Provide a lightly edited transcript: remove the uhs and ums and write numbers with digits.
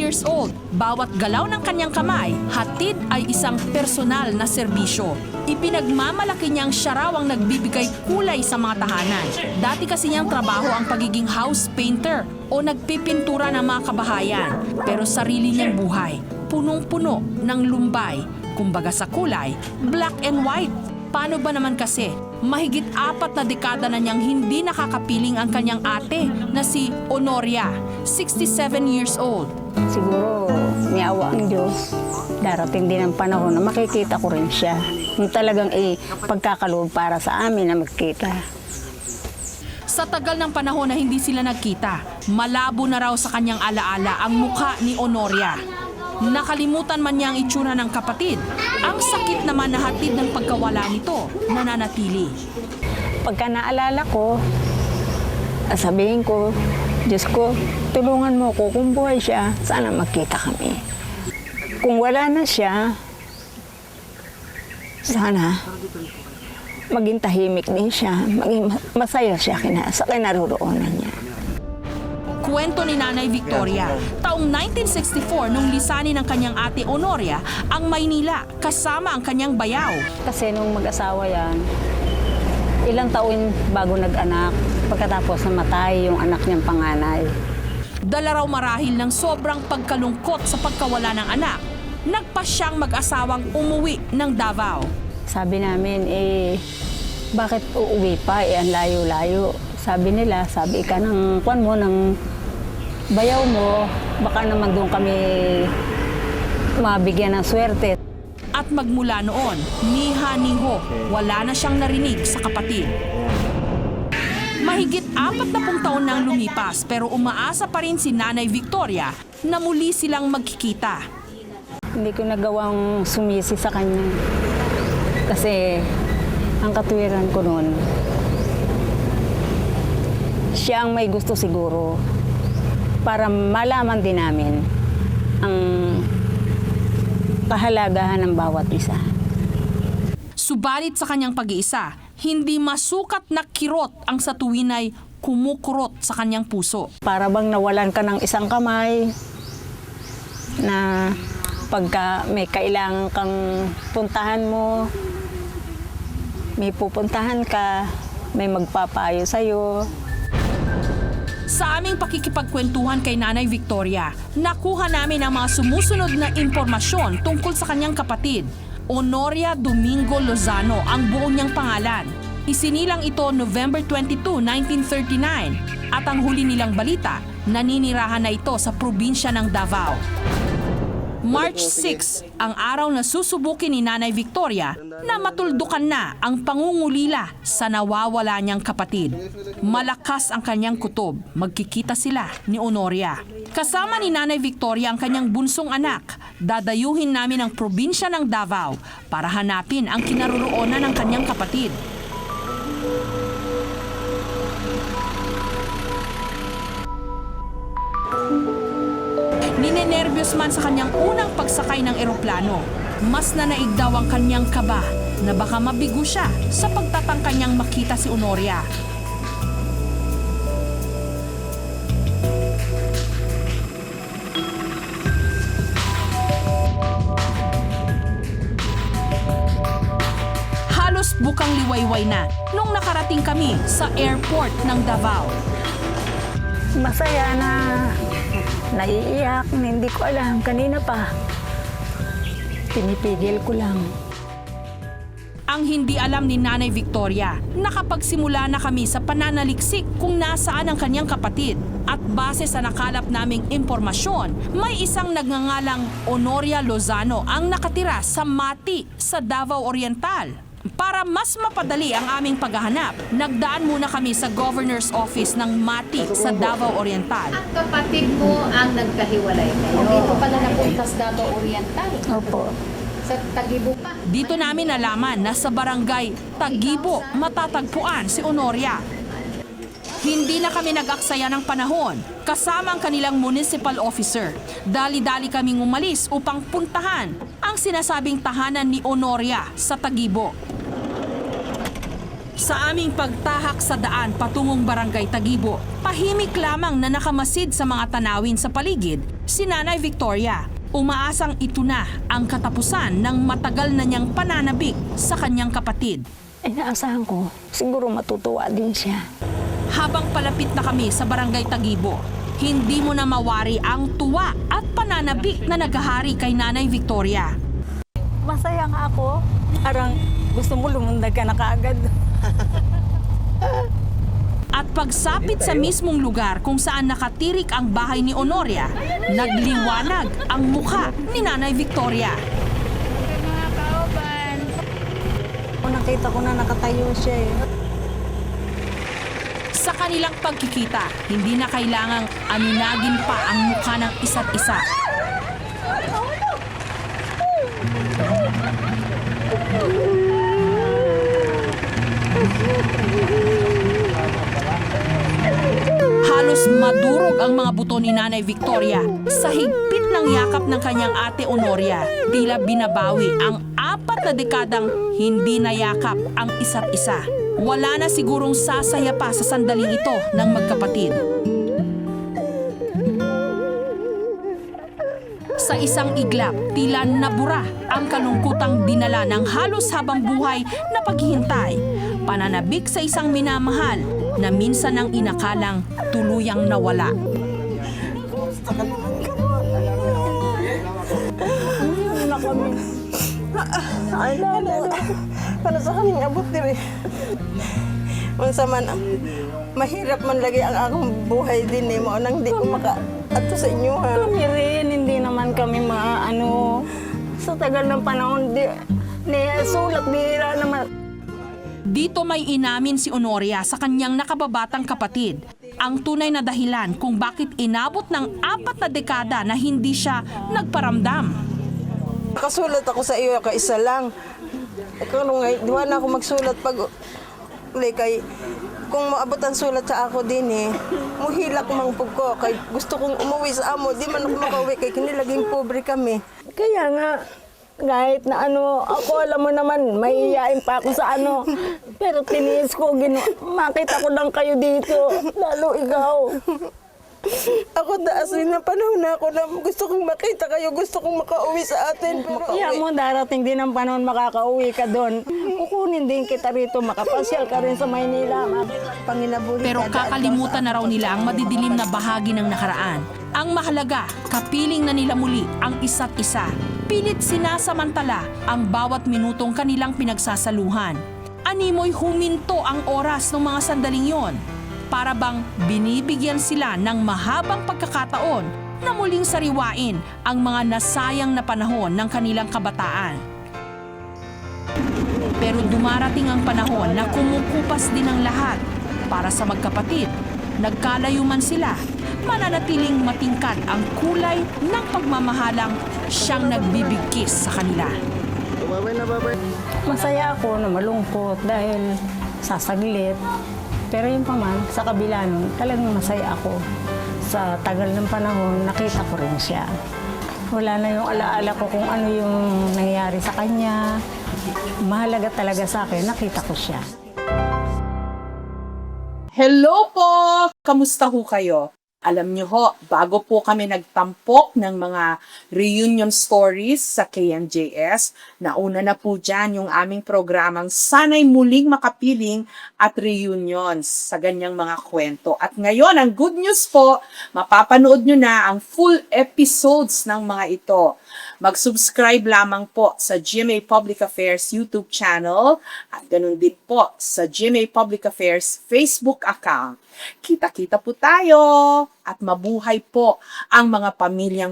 years old. Bawat galaw ng kanyang kamay, hatid ay isang personal na serbisyo. Ipinagmamalaki niyang siya raw ang nagbibigay kulay sa mga tahanan. Dati kasi niyang trabaho ang pagiging house painter o nagpipintura ng mga kabahayan. Pero sarili niyang buhay, punong-puno ng lumbay. Kumbaga sa kulay, black and white. Paano ba naman kasi? Mahigit 4 na dekada na niyang hindi nakakapiling ang kanyang ate na si Honoria, 67 years old. Siguro may awa ang Diyos. Darating din ang panahon na makikita ko rin siya. Yung talagang pagkakaloob para sa amin na magkita. Sa tagal ng panahon na hindi sila nagkita, malabo na raw sa kanyang alaala ang mukha ni Honoria. Nakalimutan man niya ang itsura ng kapatid. Ang sakit naman na hatid ng pagkawala nito nananatili. Pagka naalala ko, sabihin ko, Diyos ko, tulungan mo ko kung buhay siya, sana magkita kami. Kung wala na siya, sana maging tahimik din siya, maging masaya siya sa kinaroroonan niya. Kwento ni Nanay Victoria, taong 1964 nung lisanin ng kanyang ate Honoria ang Maynila kasama ang kanyang bayaw. Kasi nung mag-asawa yan, ilang taon bago nag-anak, pagkatapos namatay yung anak niyang panganay. Dala raw marahil ng sobrang pagkalungkot sa pagkawala ng anak, nagpa siyang mag-asawang umuwi ng Davao. Sabi namin, bakit uuwi pa? Ang layo-layo. Sabi nila, sabi ka ng kwan mo, ng bayaw mo, baka naman doon kami mabigyan ng swerte. At magmula noon, niha-niho, wala na siyang narinig sa kapatid. Mahigit 40 taon nang lumipas pero umaasa pa rin si Nanay Victoria na muli silang magkikita. Hindi ko nagawang sumisi sa kanya. Kasi ang katwiran ko noon, siya ang may gusto siguro para malaman din namin ang kahalagahan ng bawat isa. Subalit sa kanyang pag-iisa, hindi masukat na kirot ang sa tuwin ay kumukurot sa kanyang puso. Para bang nawalan ka ng isang kamay na pagka may kailangan kang puntahan mo, may pupuntahan ka, may magpapayo sa'yo. Sa aming pakikipagkwentuhan kay Nanay Victoria, nakuha namin ang mga sumusunod na impormasyon tungkol sa kanyang kapatid. Honoria Domingo Lozano ang buo niyang pangalan. Isinilang ito November 22, 1939 at ang huli nilang balita, naninirahan na ito sa probinsya ng Davao. March 6, ang araw na susubukin ni Nanay Victoria na matuldukan na ang pangungulila sa nawawala niyang kapatid. Malakas ang kanyang kutob, magkikita sila ni Honoria. Kasama ni Nanay Victoria ang kanyang bunsong anak, dadayuhin namin ang probinsya ng Davao para hanapin ang kinaroroonan ng kanyang kapatid. Ninenervyos man sa kanyang unang pagsakay ng eroplano, mas nanaig daw ang kanyang kaba na baka mabigo siya sa pagtatangka niyang makita si Honoria. Halos bukang liwayway na nung nakarating kami sa airport ng Davao. Masaya na naiiyak, hindi ko alam. Kanina pa, pinipigil ko lang. Ang hindi alam ni Nanay Victoria, nakapagsimula na kami sa pananaliksik kung nasaan ang kanyang kapatid. At base sa nakalap naming impormasyon, may isang nagngangalang Honoria Lozano ang nakatira sa Mati sa Davao Oriental. Para mas mapadali ang aming paghahanap, nagdaan muna kami sa Governor's Office ng Mati sa Davao Oriental. At kapatid mo ang nagkahiwalay kayo. Dito pala napunta sa Davao Oriental. Opo. Sa Tagibo pa. Dito namin nalaman na sa barangay Tagibo matatagpuan si Honoria. Hindi na kami nag-aksaya ng panahon kasama ang kanilang municipal officer. Dali-dali kaming umalis upang puntahan ang sinasabing tahanan ni Honoria sa Tagibo. Sa aming pagtahak sa daan patungong Barangay Tagibo, pahimik lamang na nakamasid sa mga tanawin sa paligid si Nanay Victoria. Umaasang ito na ang katapusan ng matagal na niyang pananabik sa kanyang kapatid. Inaasahan ko, siguro matutuwa din siya. Habang palapit na kami sa Barangay Tagibo, hindi mo na mawari ang tuwa at pananabik na naghahari kay Nanay Victoria. Masaya nga ako. Parang gusto mo lumundag ka na kaagad. At pagsapit sa mismong lugar kung saan nakatirik ang bahay ni Honoria, nagliwanag ang mukha ni Nanay Victoria. Nakita ko na nakatayo siya eh. Sa kanilang pagkikita, hindi na kailangang aminagin pa ang mukha ng isa't isa. Halos madurog ang mga buto ni Nanay Victoria sa higpit ng yakap ng kanyang ate Honoria. Tila binabawi ang 4 na dekadang hindi nayakap ang isa't isa. Wala na sigurong sasaya pa sa sandaling ito ng magkapatid. Sa isang iglap, tila nabura ang kalungkutang dinala ng halos habang buhay na paghihintay. Pananabik sa isang minamahal na minsan ang inakalang tuluyang nawala. Ay, para sa kaming abot diri. Unsa man mahirap man lagi ang akong buhay din eh, mao nang di ko maka ato sa inyo ha. Kami rin, hindi naman kami sa tagal ng panahon, sulat bihira naman. Dito may inamin si Honoria sa kanyang nakababatang kapatid ang tunay na dahilan kung bakit inabot ng 4 na dekada na hindi siya nagparamdam. Nakasulat ako sa iyo kaisa lang. Ikaw nung duha na ako magsulat pag kay kung maabot ang sulat sa ako din eh, muhilak mangpug ko kay gusto kong umuwi sa amo, di man ako makauwi kay kinilaging pobre kami. Kaya nga, kahit na ako alam mo naman, maiiyain pa ako sa pero tiniis ko, makita ko lang kayo dito, lalo ikaw. Ako daasin na panahon na ako na gusto kong makita kayo, gusto kong makauwi sa atin. Pero Kaya mo darating din ang panahon makakauwi ka doon. Kukunin din kita rito, makapasyal ka rin sa Maynila. Panginabuhi. Pero kakalimutan na raw nila ang madidilim na bahagi ng nakaraan. Ang mahalaga, kapiling na nila muli ang isa't isa. Pilit sinasamantala ang bawat minutong kanilang pinagsasaluhan. Animoy huminto ang oras ng mga sandaling yon. Para bang binibigyan sila ng mahabang pagkakataon na muling sariwain ang mga nasayang na panahon ng kanilang kabataan. Pero dumarating ang panahon na kumukupas din ang lahat para sa magkapatid. Nagkalayo man sila, mananatiling matingkad ang kulay ng pagmamahalang siyang nagbibigkis sa kanila. Masaya ako na malungkot dahil sasaglit. Pero yung paman, sa kabila nun, talagang masaya ako. Sa tagal ng panahon, nakita ko rin siya. Wala na yung alaala ko kung ano yung nangyari sa kanya. Mahalaga talaga sa akin, nakita ko siya. Hello po! Kamusta ho kayo? Alam nyo ho, bago po kami nagtampok ng mga reunion stories sa KNJS, nauna na po dyan yung aming programang Sana'y Muling Makapiling at Reunions sa ganyang mga kwento. At ngayon, ang good news po, mapapanood nyo na ang full episodes ng mga ito. Mag-subscribe lamang po sa GMA Public Affairs YouTube channel at ganun din po sa GMA Public Affairs Facebook account. Kita-kita po tayo at mabuhay po ang mga pamilyang